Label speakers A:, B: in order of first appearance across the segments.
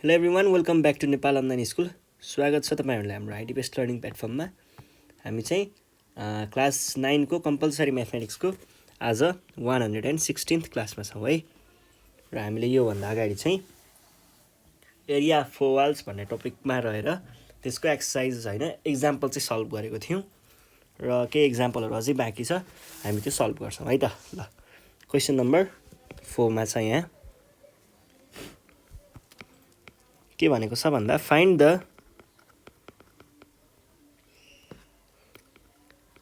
A: Hello everyone, welcome back to Nepal online school. स्वागत छ तपाईँहरूलाई हाम्रो आइडी बेस्ड लर्निङ प्लेटफर्ममा। हामी चाहिँ क्लास 9 को कम्पलसरी म्याथमेटिक्सको आज 116th क्लासमा छौँ है। र हामीले योभन्दा अगाडि चाहिँ एरिया अफ फोर वाल्स भन्ने टपिकमा रहेर त्यसको एक्सर्साइज होइन एक्जाम्पल चाहिँ सल्भ गरेको थियौँ र केही एक्जाम्पलहरू अझै बाँकी छ, हामी त्यो सल्भ गर्छौँ है त। ल, क्वेसन नम्बर 4 मा छ यहाँ के भनेको छ भन्दा find the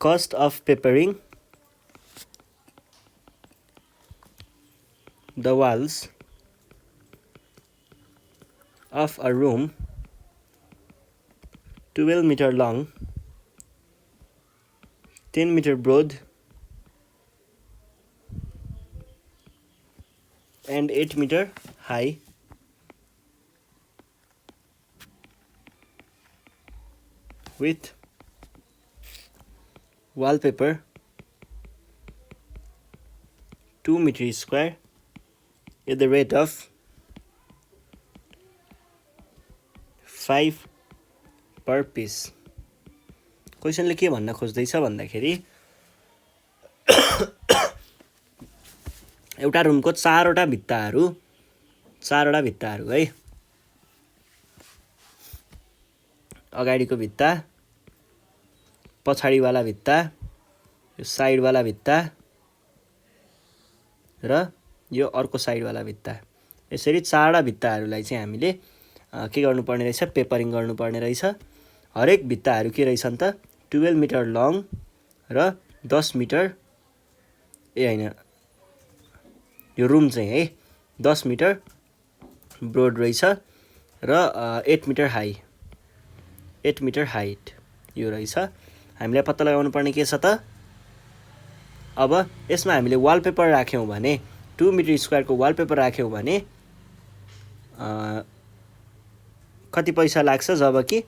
A: cost of papering the walls of a room 12 meter long, 10 meter broad and 8 meter high with wallpaper 2 meter square at the rate of 5 per piece। क्वेसनले के भन्न खोज्दैछ भन्दाखेरि एउटा रुमको चारवटा भित्ताहरू है, अगाडिको भित्ता, पछाडिवाला भित्ता, यो साइडवाला भित्ता र यो अर्को साइडवाला भित्ता, यसरी चारवटा भित्ताहरूलाई चाहिँ हामीले के गर्नुपर्ने रहेछ, पेपरिङ गर्नुपर्ने रहेछ। हरेक भित्ताहरू के रहेछन् त 12 मिटर लङ र 10 मिटर होइन, यो रुम चाहिँ है 10 मिटर ब्रोड रहेछ र 8 मिटर हाइट यो रहेछ। हामीले पत्ता लगाउनु पर्ने के छ त, अब यसमा हामीले वालपेपर राख्यौँ भने 2 मिटर स्क्वायरको वालपेपर राख्यौँ भने कति पैसा लाग्छ, जब कि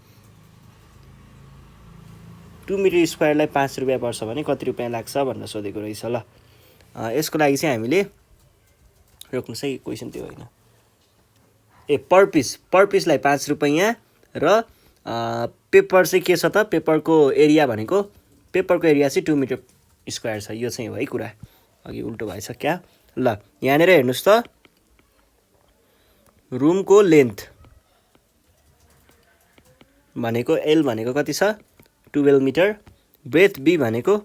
A: 2 मिटर स्क्वायरलाई 5 रुपियाँ पर्छ भने कति रुपियाँ लाग्छ भनेर सोधेको रहेछ। ल, यसको लागि चाहिँ हामीले रोक्नुहोस् है, क्वेसन त्यो होइन, पर पिसलाई 5 रुपियाँ र पेपर चाहिँ के छ त, पेपरको एरिया चाहिँ 2 मिटर स्क्वायर छ। यो चाहिँ हो है कुरा, अघि उल्टो भएछ क्या। ल, यहाँनिर हेर्नुहोस् त, रुमको लेन्थ भनेको एल भनेको कति छ 12 मिटर, ब्रेथ बी भनेको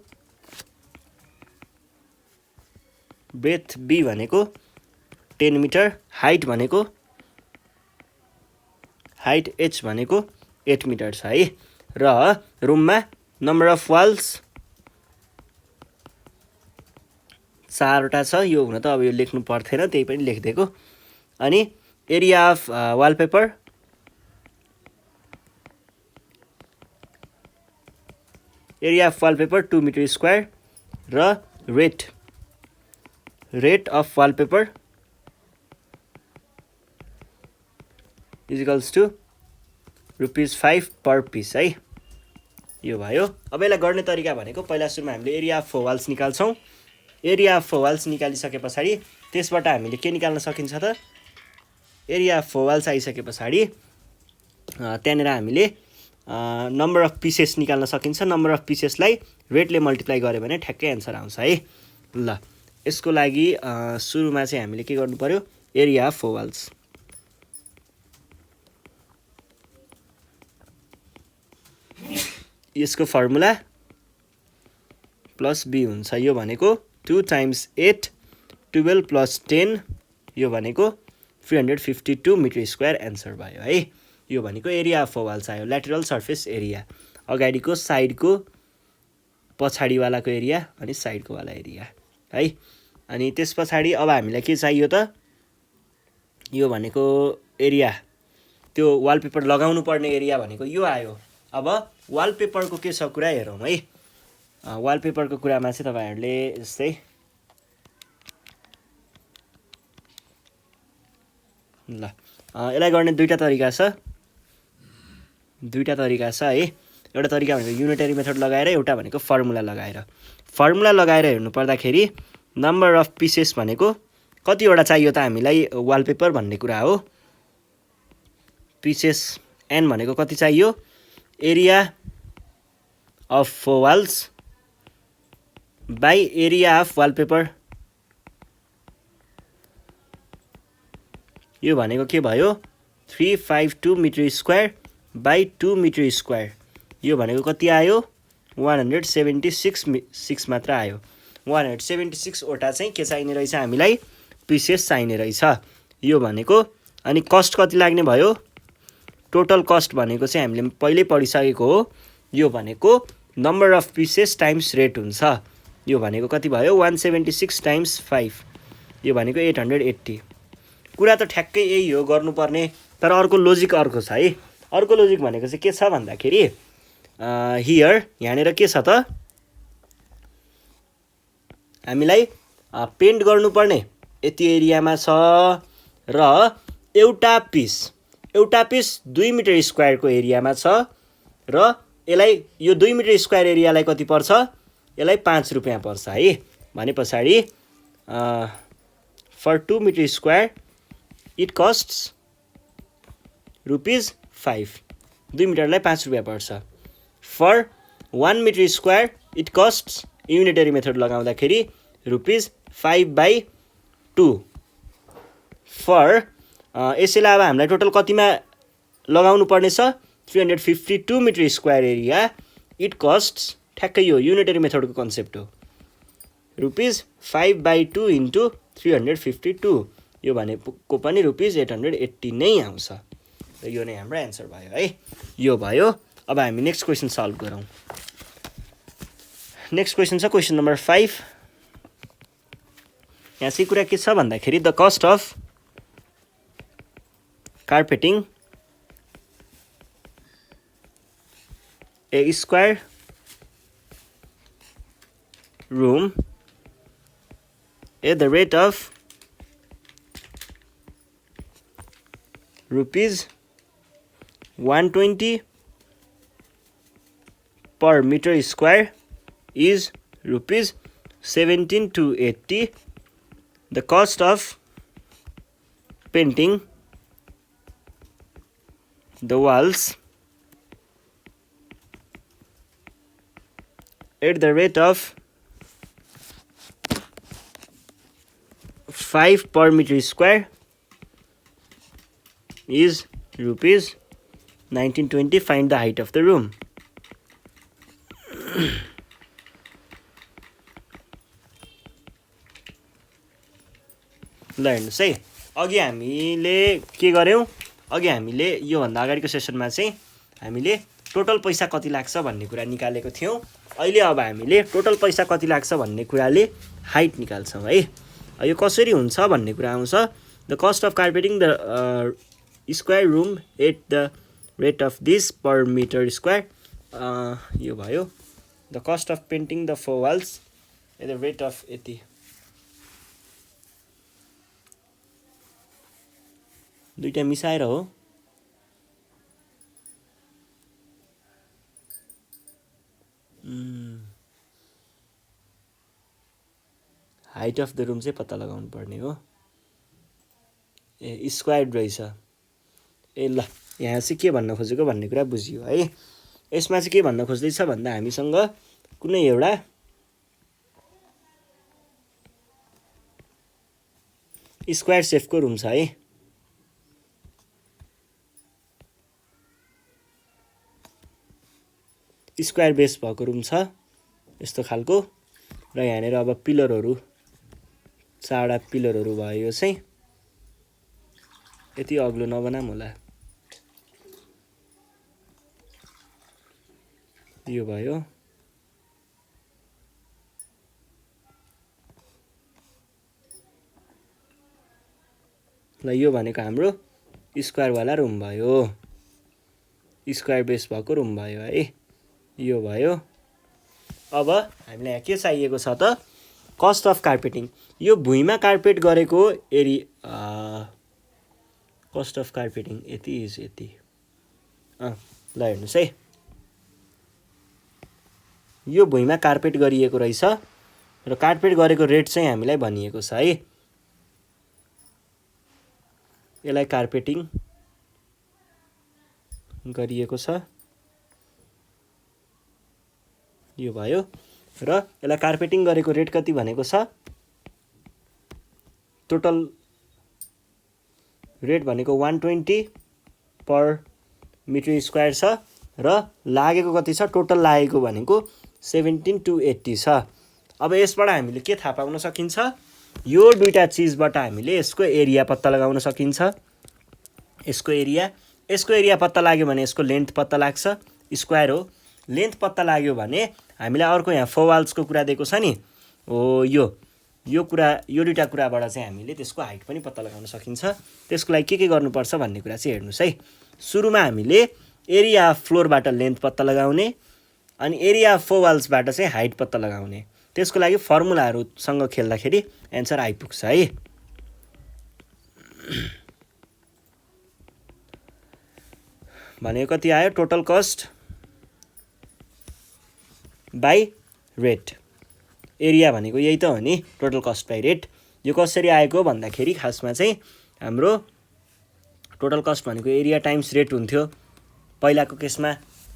A: 10 मिटर, हाइट एच भनेको 8 मिटर छ है। र रुममा नम्बर अफ वाल्स 4वटा छ। यो हुन त अब यो लेख्नु पर्थेन, त्यही पनि लेखिदिएको। अनि area of wallpaper 2 metre square र rate of wallpaper equals to ₹5 per piece है। यो भयो। अब यसलाई गर्ने तरिका भनेको पहिला सुरुमा हामीले एरिया अफ फोर वाल्स निकाल्छौँ। एरिया अफ फोर वाल्स निकालिसके पछाडि त्यसबाट हामीले के निकाल्न सकिन्छ त, एरिया अफ फोर वाल्स आइसके पछाडि त्यहाँनिर हामीले नम्बर अफ पिसेस निकाल्न सकिन्छ। नम्बर अफ पिसेसलाई रेटले मल्टिप्लाई गऱ्यो भने ठ्याक्कै एन्सर आउँछ है। ल, यसको लागि सुरुमा चाहिँ हामीले के गर्नु पर्यो, एरिया अफ फोर वाल्स यसको फर्मुला प्लस बी हुन्छ। यो भनेको 2 × 8 12 + 10 यो भनेको 352 मिटर स्क्वायर एन्सर भयो है। यो भनेको एरिया अफ फोर वाल्स आयो, ल्याटरल सर्फेस एरिया, अगाडिको, साइडको, पछाडिवालाको एरिया अनि साइडको वाला एरिया है। अनि त्यस पछाडि अब हामीलाई के चाहियो त, यो भनेको एरिया, त्यो वालपेपर लगाउनु पर्ने एरिया भनेको यो आयो। अब वालपेपरको के छ कुरा हेरौँ है। वालपेपरको कुरामा चाहिँ तपाईँहरूले जस्तै ल, यसलाई गर्ने दुईवटा तरिका छ है। एउटा तरिका भनेको युनिटरी मेथड लगाएर, एउटा भनेको फर्मुला लगाएर। फर्मुला लगाएर हेर्नु पर्दाखेरि नम्बर अफ पिसेस भनेको कतिवटा चाहियो त हामीलाई वालपेपर भन्ने कुरा हो। पिसेस n भनेको कति चाहियो area of four walls by area of wallpaper यो भनेको के भयो 352 metre square by 2 metre square यो भनेको कति आयो 176 मात्र आयो 176 वटा चाहिँ के चाहिने रहेछ हामीलाई पिसेस चाहिने रहेछ यो भनेको अनि कस्ट कति लाग्ने भयो टोटल कस्ट भनेको चाहिँ हामीले पहिल्यै पढिसकेको हो यो भनेको number of pieces times rate हुन्छ यो भनेको कति भयो 176 टाइम्स 5 यो भनेको 880 कुरा त ठ्याक्कै यही हो गर्नुपर्ने तर अर्को लोजिक अर्को छ है अर्को लोजिक भनेको चाहिँ के छ भन्दाखेरि हियर यहाँनिर के छ त हामीलाई पेन्ट गर्नुपर्ने यति एरियामा छ र एउटा पिस 2 मिटर स्क्वायरको एरियामा छ र यसलाई यो 2 मिटर स्क्वायर एरियालाई कति पर्छ यसलाई 5 रुपैयाँ पर्छ है भने पछाडि for 2 metre square it costs rupees 5 2 मिटरलाई 5 रुपैयाँ पर्छ for 1 metre square it costs unitary method लगाउँदाखेरि रुपिज 5/2 फर यसैलाई अब हामीलाई टोटल कतिमा लगाउनु पर्ने छ 352 metre square area it costs ठ्याक्कै यो युनिटरी मेथडको कन्सेप्ट हो रुपिज 5/2 इन्टु 352 यो भनेको पनि रुपिज 880 नै आउँछ र यो नै हाम्रो एन्सर भयो है यो भयो अब हामी नेक्स्ट क्वेसन सल्भ गरौँ नेक्स्ट क्वेसन छ क्वेसन नम्बर 5 यहाँ चाहिँ कुरा के छ भन्दाखेरि the cost of carpeting A square room at the rate of rupees 120 per meter square is rupees 17 to 80. The cost of painting the walls at the rate of 5 per meter square is rupees 1920. Find the height of the room. ल हेर्नुहोस् है अघि हामीले के गर्यौं अघि हामीले यो भन्दा अगाडिको सेसनमा चाहिँ हामीले टोटल पैसा कति लाग्छ भन्ने कुरा निकालेको थियौं अहिले अब हामीले टोटल पैसा कति लाग्छ भन्ने कुराले हाइट निकाल्छौं है यो कसरी हुन्छ भन्ने कुरा आउँछ the cost of carpeting the square room at the rate of this per metre square यो भयो the cost of painting the four walls at the rate of यति दुईटा मिसाएर हो हाइट अफ द रुम चाहिँ पत्ता लगाउनु पर्ने हो ए स्क्वायर रहेछ ए ल यहाँ चाहिँ के भन्न खोजेको भन्ने कुरा बुझियो है यसमा चाहिँ के भन्न खोज्दैछ भन्दा हामीसँग कुनै एउटा स्क्वायर सेपको रुम छ है स्क्वायर बेस भएको रुम छ यस्तो खालको र यहाँनिर अब पिलरहरू चारवटा पिलरहरू भयो यो चाहिँ यति अग्लो नबनाम होला यो भयो ल यो भनेको हाम्रो स्क्वायर वाला रुम भयो स्क्वायर बेस भएको रुम भयो है यो भयो अब हामीलाई यहाँ के चाहिएको छ त कस्ट अफ कार्पेटिङ यो भुइँमा कार्पेट गरेको कस्ट अफ कार्पेटिङ यति इज यति ल हेर्नुहोस् है यो भुइँमा कार्पेट गरिएको रहेछ र कार्पेट गरेको रेट चाहिँ हामीलाई भनिएको छ है यसलाई कार्पेटिङ गरिएको छ यो भयो र यसलाई कार्पेटिङ गरेको रेट कति भनेको छ टोटल रेट भनेको 120 पर मिटर स्क्वायर छ र लागेको कति छ टोटल लागेको भनेको 17 to 80 छ। अब यसबाट हामीले के थाहा पाउन सकिन्छ यो दुईटा चीजबाट हामीले यसको एरिया पत्ता लगाउन सकिन्छ यसको एरिया पत्ता लाग्यो भने यसको लेन्थ पत्ता लाग्छ स्क्वायर हो लेन्थ पत्ता लाग्यो भने हामीलाई अर्को यहाँ फोर वाल्सको कुरा दिएको छ नि हो यो दुईटा कुराबाट चाहिँ हामीले त्यसको हाइट पनि पत्ता लगाउन सकिन्छ त्यसको लागि के गर्नुपर्छ भन्ने कुरा चाहिँ हेर्नुस् है सुरुमा हामीले एरिया अफ फ्लोरबाट लेन्थ पत्ता लगाउने अनि एरिया अफ फोर वाल्सबाट चाहिँ हाइट पत्ता लगाउने त्यसको लागि फर्मुलाहरुसँग खेल्दाखेरि एन्सर आइपुग्छ है भनेको कति आयो total cost by rate area भनेको यही त हो नि टोटल कस्ट बाइ रेट यो कसरी आएको भन्दाखेरि खासमा चाहिँ हाम्रो टोटल कस्ट भनेको एरिया टाइम्स रेट हुन्थ्यो पहिलाको केसमा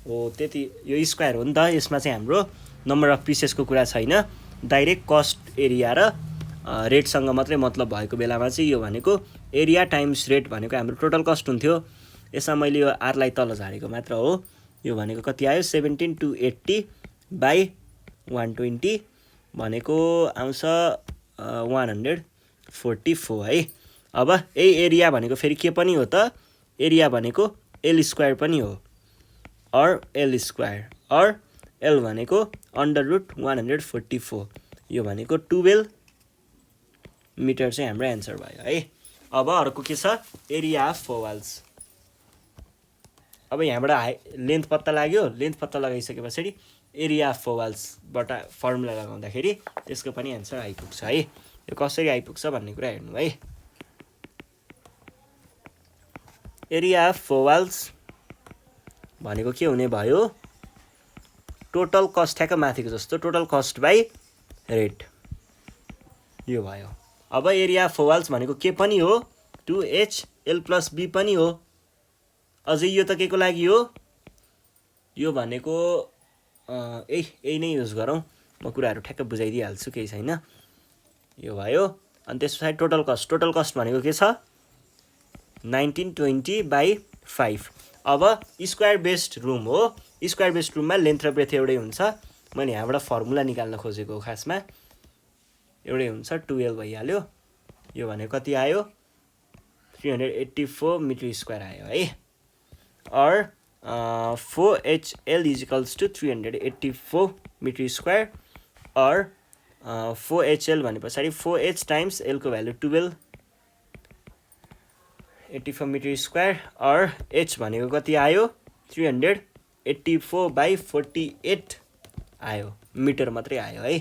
A: हो त्यति यो स्क्वायर हो नि त यसमा चाहिँ हाम्रो नम्बर अफ पिसेसको कुरा छैन डाइरेक्ट कस्ट एरिया र रेटसँग मात्रै मतलब भएको बेलामा चाहिँ यो भनेको एरिया टाइम्स रेट भनेको हाम्रो टोटल कस्ट हुन्थ्यो यसमा मैले यो आर लाई तल झारेको मात्र हो यो भनेको कति आयो 17 to 80 बाइ 120 भनेको आउँछ 144 है अब यही एरिया भनेको फेरि के पनि हो त एरिया भनेको एल स्क्वायर पनि हो और एल स्क्वायर और एल भनेको अंडर रुट 144 यो भनेको 12 मिटर चाहिँ हाम्रो एन्सर भयो है अब अर्को के छ एरिया अफ फोर वाल्स अब यहाँबाट लेन्थ पत्ता लाग्यो लेन्थ पत्ता लगाइसकेपछि एरिया अफ फोर वाल्सबाट फर्मुला लगाउँदाखेरि त्यसको पनि एन्सर आइपुग्छ है यो कसरी आइपुग्छ भन्ने कुरा हेर्नु है एरिया अफ फोर वाल्स भनेको के हुने भयो टोटल कस्ट ठ्याक्क माथिको जस्तो टोटल कस्ट बाइ रेट यो भयो अब एरिया अफ फोर वाल्स भनेको के पनि हो 2h l + b पनि हो अझै यो त केको लागि हो यो भनेको यही नै युज गरौँ म कुराहरु ठ्याक्क बुझाइदिइहाल्छु केही छैन यो भयो अनि त्यसपछि टोटल कस्ट भनेको के छ 1920 बाइ 5 अब स्क्वायर बेस्ड रुम हो स्क्वायर बेस्ड रुममा लेन्थ र ब्रेथ एउटै हुन्छ मैले यहाँबाट फर्मुला निकाल्न खोजेको खासमा एउटै हुन्छ 12 भइहाल्यो यो भनेको कति आयो 384 मिटर स्क्वायर आयो है और 4HL = 384 मिटर स्क्वायर और 4HL भने पछाडी 4H टाइम्स L को भ्यालु 12 84 मिटर स्क्वायर और H भनेको कति आयो 384 बाइ 48 आयो मिटर मात्रै आयो है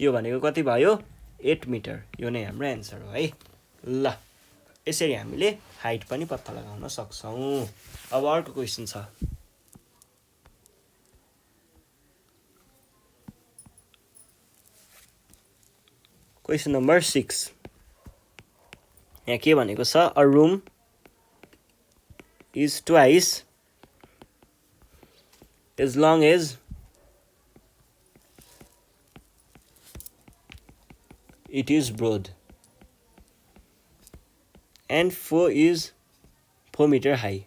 A: यो भनेको कति भयो 8 मिटर यो नै हाम्रो एन्सर हो है ल यसरी हामीले हाइट पनि पत्ता लगाउन सक्छौं अब अर्को क्वेशन छ क्वेशन नम्बर 6 यहाँ के भनेको छ a room is twice as long as it is broad and 4 meter high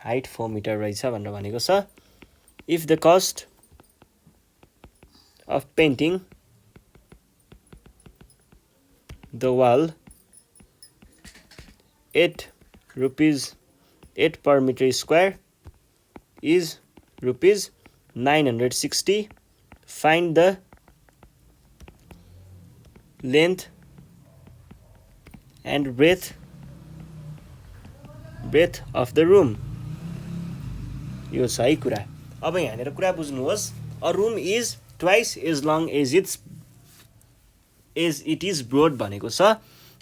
A: height 4 meter रहेछ भनेर भनेको छ if the cost of painting the wall 8 per meter square is rupees 960 find the length and breadth of the room यो सही कुरा अब यहाँनेर कुरा बुझ्नुहोस् a room is twice as long as it is broad भनेको छ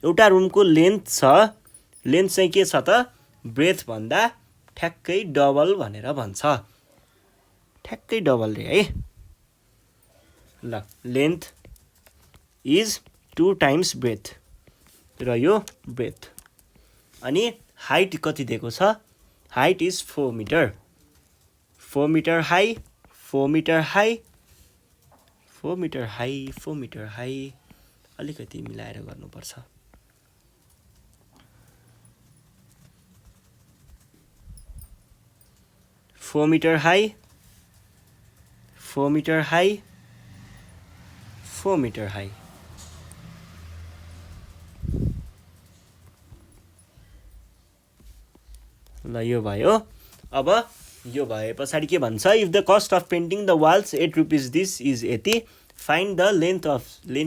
A: एउटा रुमको लेन्थ छ लेन्थ चाहिँ के छ त ब्रेथ भन्दा ठ्याक्कै डबल भनेर भन्छ ठ्याक्कै डबल रे है ल लेन्थ इज 2 टाइम्स ब्रेथ र यो ब्रेथ अनि हाइट कति दिएको छ height is 4 metre 4 metre high 4 metre high 4 metre high 4 metre high अलिकति मिलाएर गर्नुपर्छ 4 metre high 4 metre high 4 metre high ल यो भयो अब यो भए पछाडि के भन्छ if the cost of painting the walls 8 rupees this is यति find the length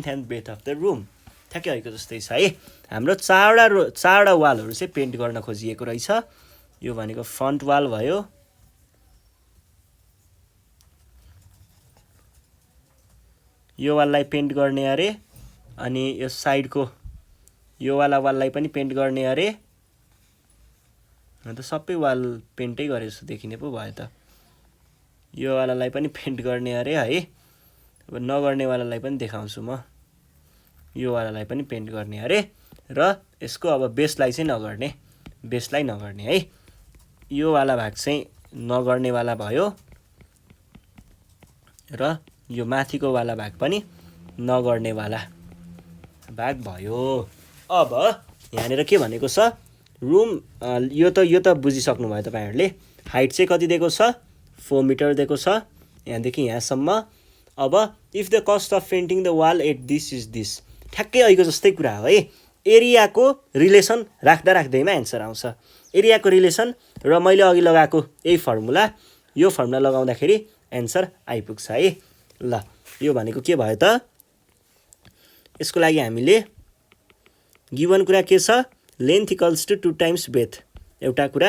A: and breadth of the room ठ्याक्कै आएको जस्तै छ है हाम्रो चारवटा वालहरू चाहिँ पेन्ट गर्न खोजिएको रहेछ यो भनेको फ्रन्ट वाल भयो यो वाललाई पेन्ट गर्ने अरे अनि यो साइडको यो वाला वाललाई पनि पेन्ट गर्ने अरे अन्त सबै वाल पेन्टै गरे जस्तो देखिने पो भयो त यो वालालाई पनि पेन्ट गर्ने अरे है अब नगर्ने वालालाई पनि देखाउँछु म यो वालालाई पनि पेन्ट गर्ने अरे र यसको अब बेसलाई चाहिँ नगर्ने बेसलाई नगर्ने है यो वाला भाग चाहिँ नगर्ने वाला भयो र यो माथिको वाला भाग पनि नगर्ने वाला भाग भयो अब यहाँनिर के भनेको छ रुम यो त बुझिसक्नु भयो तपाईहरुले हाइट चाहिँ कति दिएको छ 4 मिटर दिएको छ यहाँदेखि यहाँसम्म अब if the cost of painting the wall at this is this ठ्याक्कै अहिलेको जस्तै कुरा हो है एरियाको रिलेसन राख्दा राख्दैमा एन्सर आउँछ एरियाको रिलेसन र मैले अघि लगाएको यही फर्मुला यो फर्मुला लगाउँदाखेरि एन्सर आइपुग्छ है ल यो भनेको के भयो त यसको लागि हामीले गिवन कुरा के छ length equals to 2 times breadth एउटा कुरा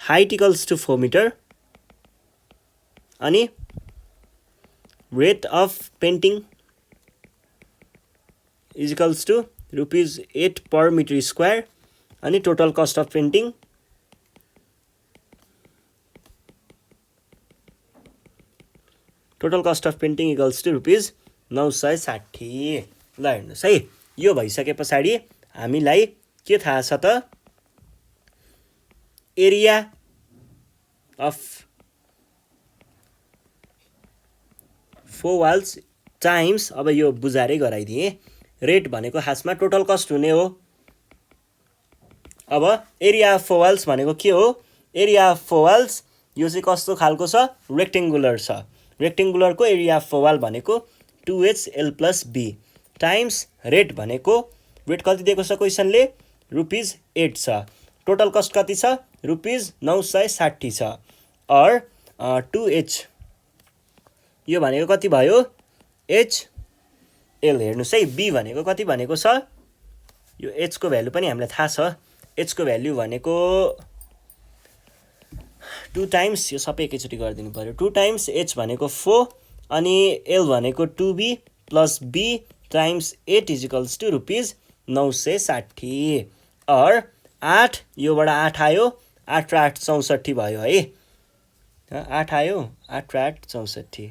A: हाइट इक्वल्स टु 4 मिटर अनि breadth of painting is equals to ₹8 per metre square अनि total cost of painting equals to ₹960 ल हेर्नुहोस् है यो भइसके पछाडि हामीलाई के थाहा छ त एरिया अफ 4 वाल्स टाइम्स अब यो बुझारै गराइदिए रेट भनेको खासमा टोटल कस्ट हुने हो अब एरिया अफ 4 वाल्स भनेको के हो एरिया अफ 4 वाल्स यो चाहिँ कस्तो खालको छ रेक्टेंगुलर छ रेक्टेंगुलरको एरिया अफ 4 वाल भनेको 2HL + B टाइम्स रेट भनेको रेट कति दिएको छ क्वेशनले ₹8 छ टोटल कस्ट कति छ ₹960 छ और 2H यो भनेको कति भयो HL हेर्नुस् है B भनेको कति भनेको छ यो H को भ्यालु पनि हामीलाई थाहा छ H को भ्यालु भनेको 2 टाइम्स यो सबै एकैचोटी गरिदिनु पर्यो 2 टाइम्स H भनेको 4 अनि L भनेको 2B + B टाइम्स 8 = ₹960 और 8 योबाट 8 आयो 8 र 8 64 भयो है 8 आयो 8 र 8 64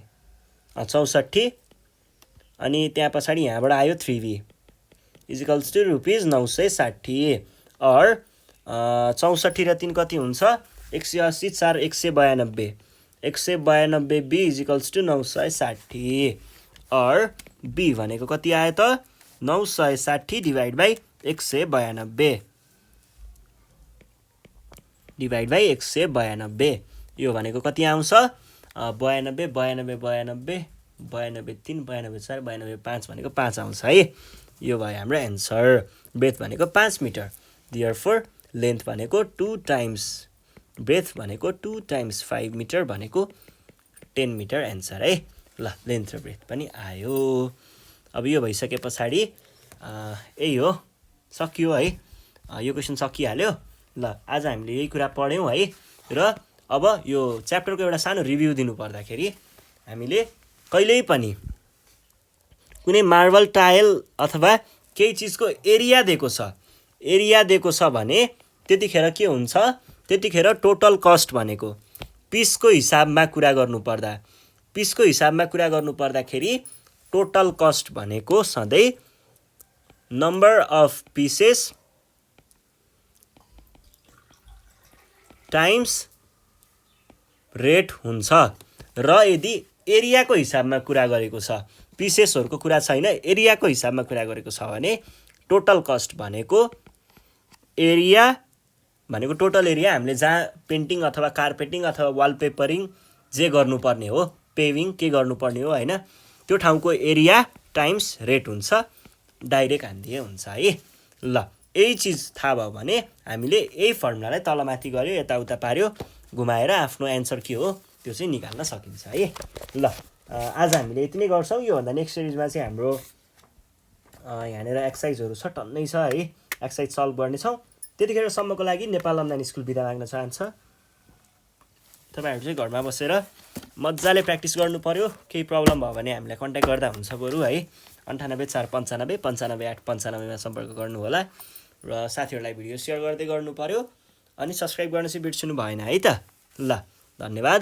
A: 64 अनि त्यहाँ पछाडि यहाँबाट आयो 3B = ₹960 और 64 र 3 कति हुन्छ 180 4 192 192B = ₹960 और B भनेको कति आयो त 960 / 192 यो भनेको कति आउँछ 92 92 92 92 3 92 4 92 5 भनेको 5 आउँछ है यो भयो हाम्रो एन्सर ब्रेथ भनेको 5 मिटर देयरफोर लेन्थ भनेको 2 टाइम्स ब्रेथ भनेको 2 टाइम्स 5 मिटर भनेको 10 मिटर एन्सर है ल लेन्थ र ब्रेथ पनि आयो अब यो भइसके पछाडि यही हो सकियो है यो क्वेशन सकिहाल्यो ल आज हामीले यही कुरा पढ्यौं है र अब यो च्याप्टरको एउटा सानो रिभ्यू दिनु पर्दाखेरि हामीले कहिल्यै पनि कुनै मार्बल टाइल अथवा केही चीजको एरिया दिएको छ भने त्यतिखेर के हुन्छ त्यतिखेर टोटल कस्ट भनेको पिसको हिसाबमा कुरा गर्नु पर्दाखेरि टोटल कस्ट भनेको सधैँ number of pieces times rate हुन्छ र यदि एरियाको हिसाबमा कुरा गरेको छ पिसेसहरूको कुरा छैन एरियाको हिसाबमा कुरा गरेको छ भने टोटल कस्ट भनेको एरिया भनेको टोटल एरिया हामीले जहाँ पेन्टिङ अथवा कार्पेटिङ अथवा वालपेपरिङ जे गर्नुपर्ने हो पेभिङ के गर्नुपर्ने हो हैन त्यो ठाउँको एरिया टाइम्स रेट हुन्छ डाइरेक्ट हान्दिए हुन्छ है ल यही चीज थाहा भयो भने हामीले यही फर्मुलालाई तलमाथि गर्यो यताउता पार्यो घुमाएर आफ्नो एन्सर के हो त्यो चाहिँ निकाल्न सकिन्छ है ल आज हामीले यति नै गर्छौं यो भन्दा नेक्स्ट सिरिजमा चाहिँ हाम्रो यहाँनेर एक्सरसाइजहरु छ टन्नै छ है एक्सरसाइज सल्भ गर्ने छौं त्यतिखेर सम्मको लागि नेपाल अनलाइन स्कुल बिदा माग्न चाहन्छ तपाईहरु चाहिँ घरमा बसेर मज्जाले प्र्याक्टिस गर्नु पर्यो केही प्रब्लम भयो भने हामीलाई कन्ट्याक्ट गर्दा हुन्छ बरु है 9849595895 मा सम्पर्क गर्नु होला र साथीहरुलाई भिडियो शेयर गर्दै गर्नु पर्यो अनि सब्स्क्राइब गर्न चाहिँ बिर्सनु भएन है त ल धन्यवाद